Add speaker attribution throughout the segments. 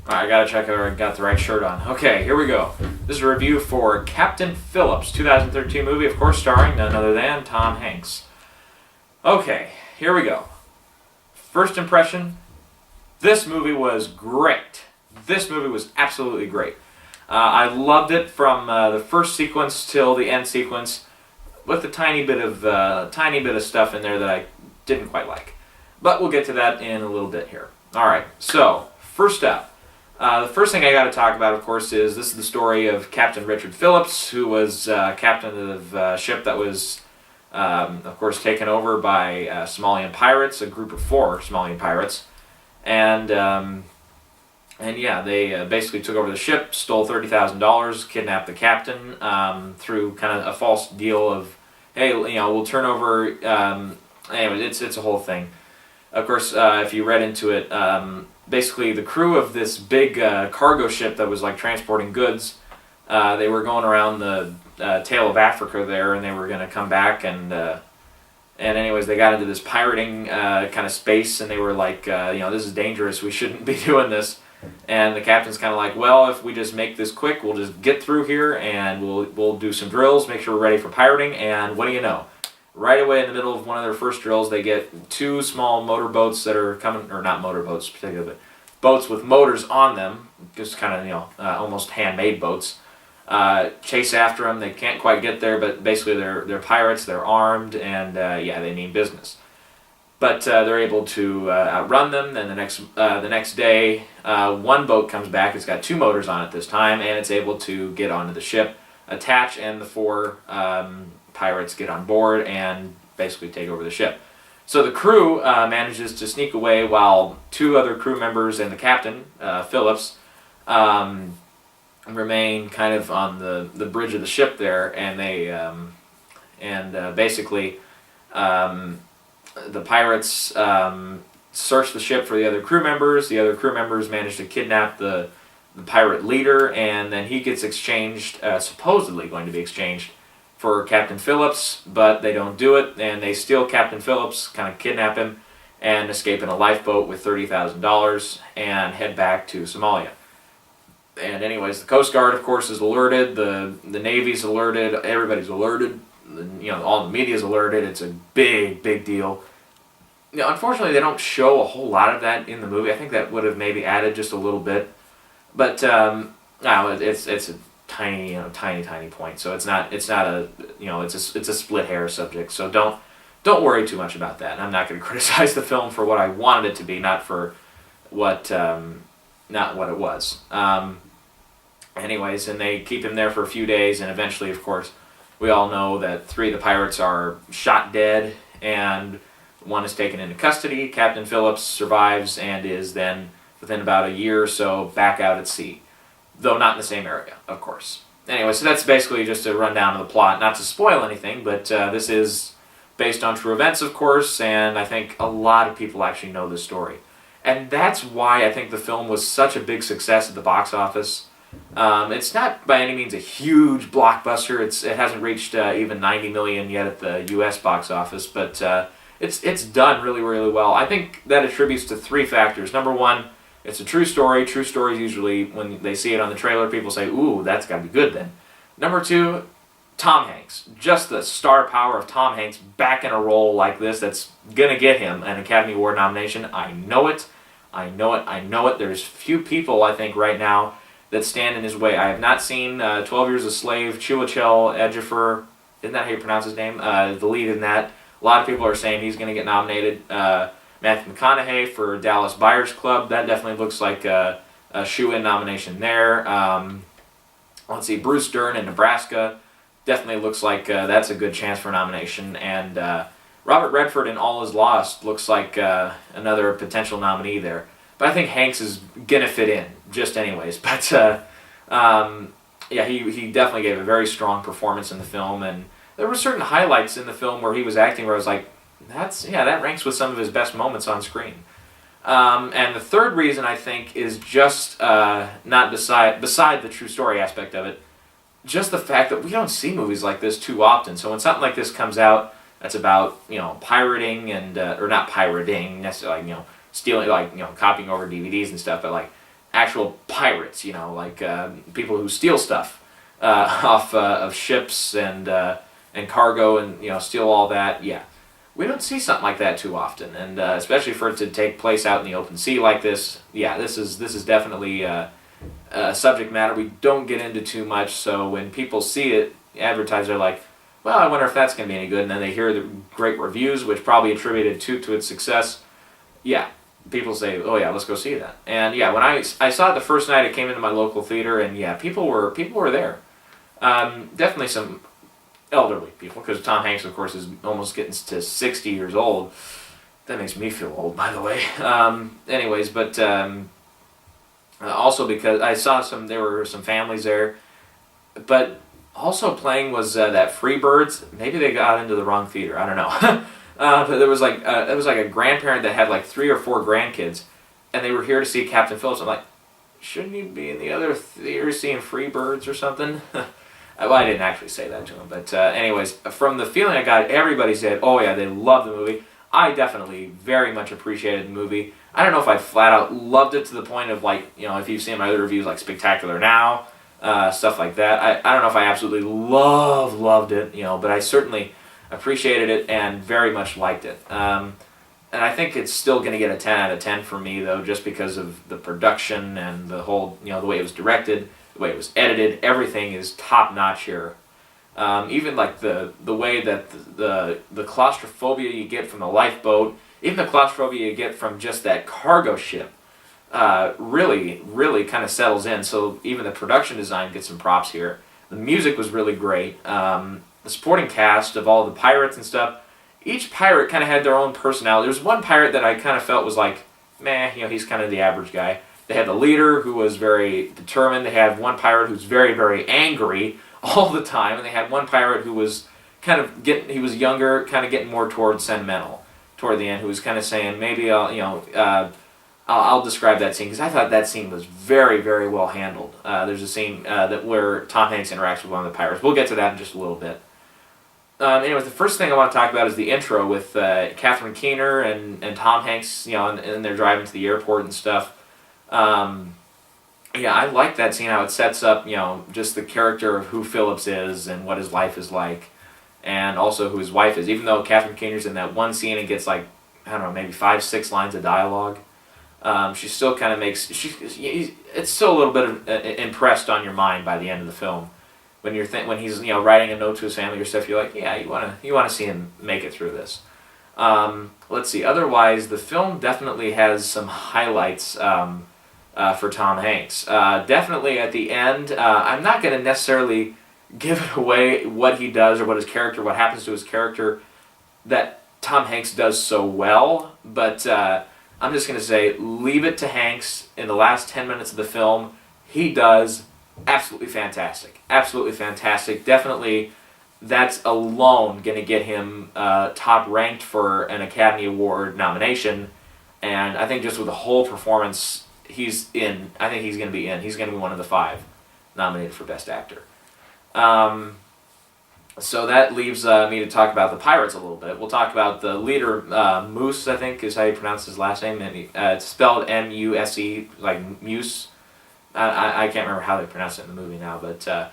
Speaker 1: I gotta check if I got the right shirt on. Okay, here we go. This is a review for Captain Phillips, 2013 movie, of course, starring none other than Tom Hanks. Okay, here we go. First impression, this movie was great. This movie was absolutely great. I loved it from the first sequence till the end sequence, with a tiny bit of stuff in there that I didn't quite like. But we'll get to that in a little bit here. All right, so first up. The first thing I got to talk about, of course, is this is the story of Captain Richard Phillips, who was captain of a ship that was, of course, taken over by Somalian pirates, a group of 4 Somalian pirates, and yeah, they basically took over the ship, stole $30,000, kidnapped the captain through kind of a false deal of, hey, we'll turn over. Anyway, it's a whole thing. Of course, if you read into it. Basically, the crew of this big cargo ship that was like transporting goods, they were going around the tail of Africa there, and they were going to come back, and anyways, they got into this pirating kind of space, and they were like, this is dangerous, we shouldn't be doing this. And the captain's kind of like, well, if we just make this quick, we'll just get through here, and we'll do some drills, make sure we're ready for pirating, and what do you know? Right away in the middle of one of their first drills, they get 2 small motorboats that are coming, or not motorboats particularly, but boats with motors on them, just kind of, almost handmade boats. Chase after them. They can't quite get there, but basically they're pirates, they're armed, and they mean business. But they're able to outrun them. Then the next day, one boat comes back. It's got 2 motors on it this time, and it's able to get onto the ship, attach, and the 4 pirates get on board and basically take over the ship. So the crew manages to sneak away while 2 other crew members and the captain, Phillips, remain kind of on the bridge of the ship there, and they basically the pirates search the ship for the other crew members. The other crew members manage to kidnap the pirate leader, and then he gets exchanged, supposedly going to be exchanged for Captain Phillips, but they don't do it, and they steal Captain Phillips, kind of kidnap him, and escape in a lifeboat with $30,000 and head back to Somalia. And anyways, the Coast Guard, of course, is alerted, the Navy's alerted, everybody's alerted, all the media's alerted. It's a big, big deal. Unfortunately, they don't show a whole lot of that in the movie. I think that would have maybe added just a little bit, but it's a tiny point. So it's not a it's a split hair subject. So don't worry too much about that. And I'm not going to criticize the film for what I wanted it to be, not for what it was. Anyways, and they keep him there for a few days, and eventually, of course, we all know that 3 of the pirates are shot dead, and 1 is taken into custody. Captain Phillips survives and is then, within about a year or so, back out at sea. Though not in the same area, of course. Anyway, so that's basically just a rundown of the plot. Not to spoil anything, but this is based on true events, of course, and I think a lot of people actually know this story. And that's why I think the film was such a big success at the box office. It's not by any means a huge blockbuster. It hasn't reached even 90 million yet at the U.S. box office, but it's done really, really well. I think that attributes to 3 factors. Number 1, it's a true story. True stories usually, when they see it on the trailer, people say, ooh, that's got to be good then. Number 2, Tom Hanks. Just the star power of Tom Hanks back in a role like this that's going to get him an Academy Award nomination. I know it. There's few people, I think, right now that stand in his way. I have not seen 12 Years a Slave, Chiwetel Ejiofor, isn't that how you pronounce his name? The lead in that. A lot of people are saying he's going to get nominated. Matthew McConaughey for Dallas Buyers Club, that definitely looks like a shoe-in nomination there. Let's see, Bruce Dern in Nebraska, definitely looks like that's a good chance for a nomination. And Robert Redford in All Is Lost looks like another potential nominee there. But I think Hanks is going to fit in, just anyways. But he definitely gave a very strong performance in the film, and there were certain highlights in the film where he was acting where I was like, that ranks with some of his best moments on screen. And the third reason, I think, is just not beside the true story aspect of it, just the fact that we don't see movies like this too often. So when something like this comes out that's about, pirating and, or not pirating necessarily, stealing, copying over DVDs and stuff, but actual pirates, like people who steal stuff off of ships and cargo and steal all that. Yeah, we don't see something like that too often, and especially for it to take place out in the open sea like this. Yeah, this is definitely a subject matter we don't get into too much. So when people see it advertised, they're like, well, I wonder if that's going to be any good, and then they hear the great reviews, which probably attributed to its success. Yeah, people say, oh yeah, let's go see that. And yeah, when I saw it the first night, it came into my local theater, and yeah, people were there. Definitely some elderly people, because Tom Hanks, of course, is almost getting to 60 years old. That makes me feel old, by the way. Anyways, but also because I saw there were some families there, but also playing was that Freebirds. Maybe they got into the wrong theater. I don't know. But there was like a grandparent that had like 3 or 4 grandkids, and they were here to see Captain Phillips. I'm like, shouldn't you be in the other theater seeing Freebirds or something? Well, I didn't actually say that to him, but anyways, from the feeling I got, everybody said, oh yeah, they loved the movie. I definitely very much appreciated the movie. I don't know if I flat out loved it to the point of like, if you've seen my other reviews like Spectacular Now, stuff like that. I don't know if I absolutely loved it, but I certainly appreciated it and very much liked it. And I think it's still going to get a 10 out of 10 for me, though, just because of the production and the whole, the way it was directed, the way it was edited. Everything is top notch here. Even like the way that the claustrophobia you get from the lifeboat, even the claustrophobia you get from just that cargo ship, really kind of settles in. So even the production design gets some props here. The music was really great. The supporting cast of all the pirates and stuff, each pirate kind of had their own personality. There was one pirate that I kind of felt was like, meh, he's kind of the average guy. They had the leader who was very determined. They had one pirate who's very, very angry all the time. And they had one pirate who was he was younger, kind of getting more towards sentimental toward the end, who was kind of saying, maybe I'll describe that scene, because I thought that scene was very, very well handled. There's a scene where Tom Hanks interacts with one of the pirates. We'll get to that in just a little bit. Anyways, the first thing I want to talk about is the intro with Catherine Keener and Tom Hanks, and they're driving to the airport and stuff. Yeah, I like that scene, how it sets up, just the character of who Phillips is and what his life is like, and also who his wife is. Even though Catherine Keener's in that one scene and gets like, I don't know, maybe 5-6 lines of dialogue, she still kind of makes, it's still a little bit of, impressed on your mind by the end of the film. When he's writing a note to his family or stuff, you're like, yeah, you want to see him make it through this. Let's see. Otherwise, the film definitely has some highlights for Tom Hanks. Definitely at the end, I'm not going to necessarily give it away what he does or what happens to his character that Tom Hanks does so well, but I'm just going to say, leave it to Hanks in the last 10 minutes of the film. He does absolutely fantastic. Absolutely fantastic. Definitely, that's alone going to get him top ranked for an Academy Award nomination. And I think just with the whole performance, he's in. I think he's going to be in. He's going to be one of the 5 nominated for Best Actor. So that leaves me to talk about the pirates a little bit. We'll talk about the leader, Moose, I think is how you pronounce his last name. And it's spelled M-U-S-E, like Muse. I can't remember how they pronounce it in the movie now, but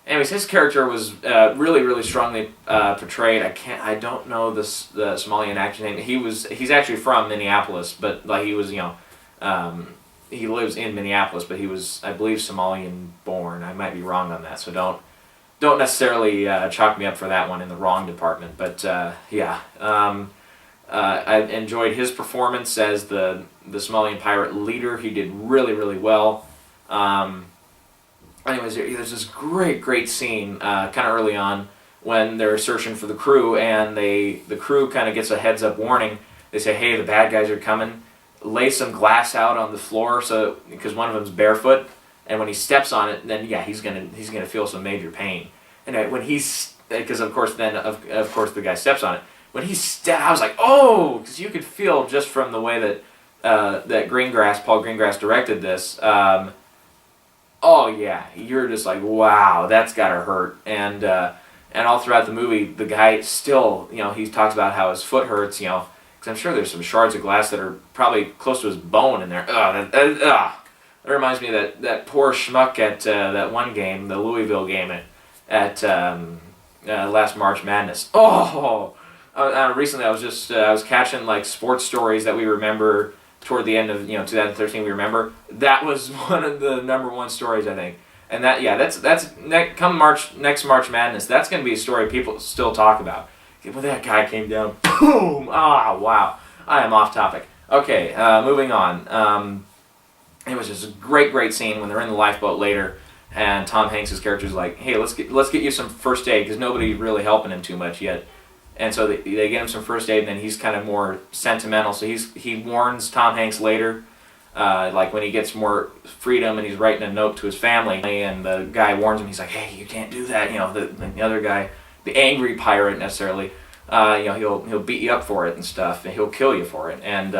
Speaker 1: anyways, his character was really, really strongly portrayed. I don't know the Somalian actor's name. He's actually from Minneapolis, but like he lives in Minneapolis, but he was, I believe, Somalian born. I might be wrong on that, so don't necessarily chalk me up for that one in the wrong department. But yeah, I enjoyed his performance as the Somalian pirate leader. He did really, really well. Anyways, there's this great scene kind of early on when they're searching for the crew, and the crew kind of gets a heads up warning. They say, hey, the bad guys are coming. Lay some glass out on the floor because one of them's barefoot, and when he steps on it, then yeah, he's gonna feel some major pain. And when because of course the guy steps on it. When I was like, oh, because you could feel just from the way that that Paul Greengrass directed this. Oh yeah, you're just like, wow, that's gotta hurt. And all throughout the movie, the guy still, he talks about how his foot hurts, because I'm sure there's some shards of glass that are probably close to his bone in there. It reminds me of that poor schmuck at that one game, the Louisville game at last March Madness. Oh, recently I was catching like sports stories that we remember toward the end of 2013. We remember that was one of the #1 stories, I think. And come next March Madness, that's going to be a story people still talk about. When that guy came down, boom! Ah, wow. I am off topic. Okay, moving on. It was just a great scene when they're in the lifeboat later, and Tom Hanks' character's like, "Hey, let's get you some first aid because nobody's really helping him too much yet." And so they get him some first aid, and then he's kind of more sentimental. So he warns Tom Hanks later, like when he gets more freedom and he's writing a note to his family, and the guy warns him. He's like, "Hey, you can't do that." The other guy, the angry pirate necessarily, he'll beat you up for it and stuff, and he'll kill you for it. And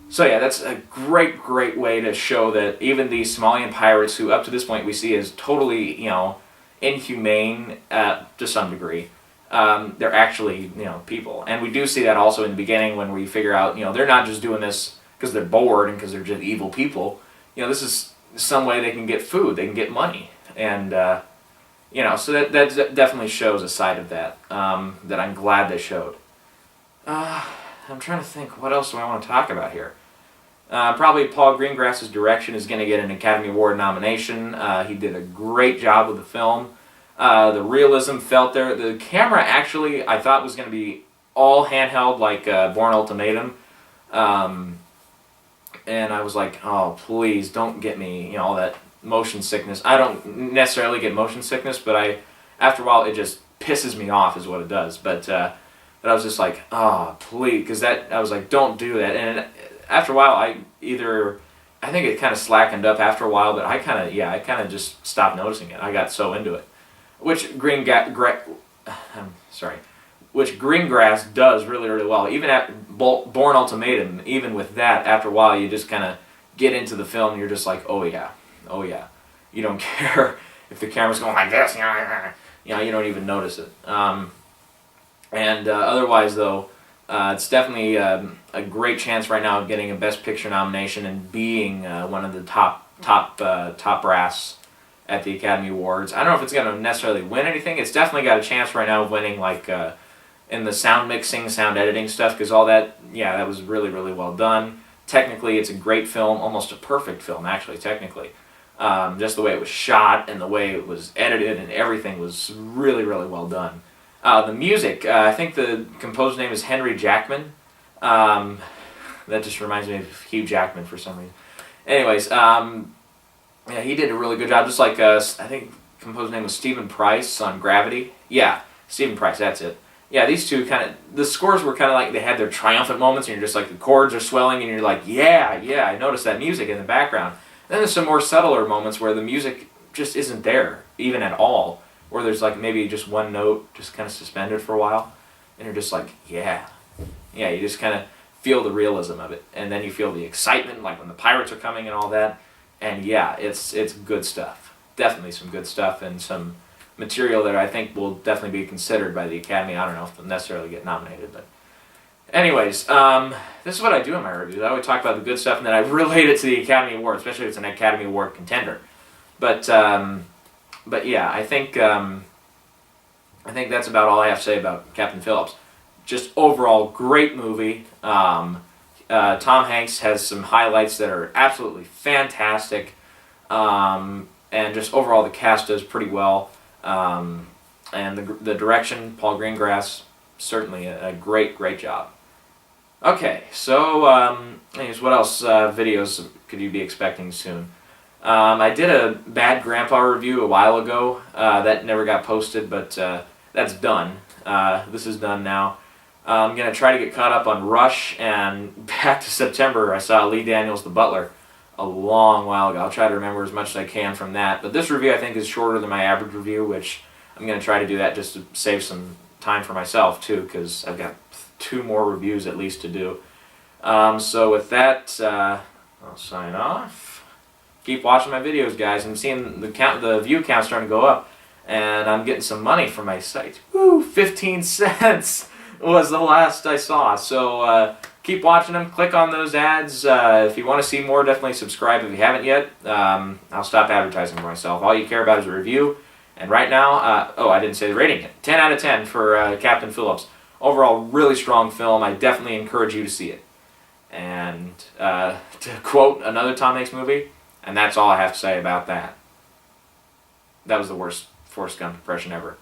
Speaker 1: so yeah, that's a great way to show that even these Somalian pirates, who up to this point we see as totally inhumane to some degree, they're actually people. And we do see that also in the beginning when we figure out they're not just doing this because they're bored and because they're just evil people. This is some way they can get food, they can get money, and so that definitely shows a side of that that I'm glad they showed. I'm trying to think, what else do I want to talk about here? Probably Paul Greengrass's direction is going to get an Academy Award nomination. He did a great job with the film. The realism felt there. The camera actually, I thought, was going to be all handheld like Bourne Ultimatum. And I was like, oh, please don't get me all that motion sickness. I don't necessarily get motion sickness, but after a while it just pisses me off is what it does. But I was just like, oh, please, because I was like, don't do that. And after a while, I think it kind of slackened up after a while, but I kind of just stopped noticing it. I got so into it. Which Greengrass does really well. Even at Bourne Ultimatum, even with that, after a while, you just kind of get into the film and you're just like, oh yeah. You don't care if the camera's going like this, you don't even notice it. Otherwise, though, it's definitely a great chance right now of getting a Best Picture nomination and being one of the top brass at the Academy Awards. I don't know if it's going to necessarily win anything. It's definitely got a chance right now of winning, like in the sound mixing, sound editing stuff, because all that, that was really well done. Technically, it's a great film, almost a perfect film, actually, technically. Just the way it was shot and the way it was edited and everything was really well done. The music, I think the composer's name is Henry Jackman. That just reminds me of Hugh Jackman for some reason. Anyways, he did a really good job. Just like, I think the composer's name was Stephen Price on Gravity. Yeah, Stephen Price, that's it. Yeah, these two the scores were kind of like, they had their triumphant moments, and you're just like, the chords are swelling, and you're like, yeah, I noticed that music in the background. Then there's some more subtler moments where the music just isn't there, even at all. Where there's like maybe just one note just kind of suspended for a while, and you're just like, yeah, you just kind of feel the realism of it, and then you feel the excitement, like when the pirates are coming and all that, and it's good stuff, definitely some good stuff, and some material that I think will definitely be considered by the Academy. I don't know if they'll necessarily get nominated, but anyways, this is what I do in my reviews. I would talk about the good stuff, and then I relate it to the Academy Award, especially if it's an Academy Award contender. But yeah, I think that's about all I have to say about Captain Phillips. Just overall, great movie. Tom Hanks has some highlights that are absolutely fantastic, and just overall the cast does pretty well. And the direction, Paul Greengrass, certainly a great job. Okay, so anyways, what else videos could you be expecting soon? I did a Bad Grandpa review a while ago. That never got posted, but that's done. This is done now. I'm going to try to get caught up on Rush, and back to September, I saw Lee Daniels, The Butler, a long while ago. I'll try to remember as much as I can from that. But this review, I think, is shorter than my average review, which I'm going to try to do that just to save some time for myself, too, because I've got 2 more reviews at least to do. So with that, I'll sign off. Keep watching my videos, guys. I'm seeing the view count starting to go up, and I'm getting some money from my site. Woo! 15 cents was the last I saw. So keep watching them. Click on those ads. If you want to see more, definitely subscribe if you haven't yet. I'll stop advertising for myself. All you care about is a review. And right now, I didn't say the rating yet. 10 out of 10 for Captain Phillips. Overall, really strong film. I definitely encourage you to see it. And to quote another Tom Hanks movie, and that's all I have to say about that. That was the worst Forrest Gump impression ever.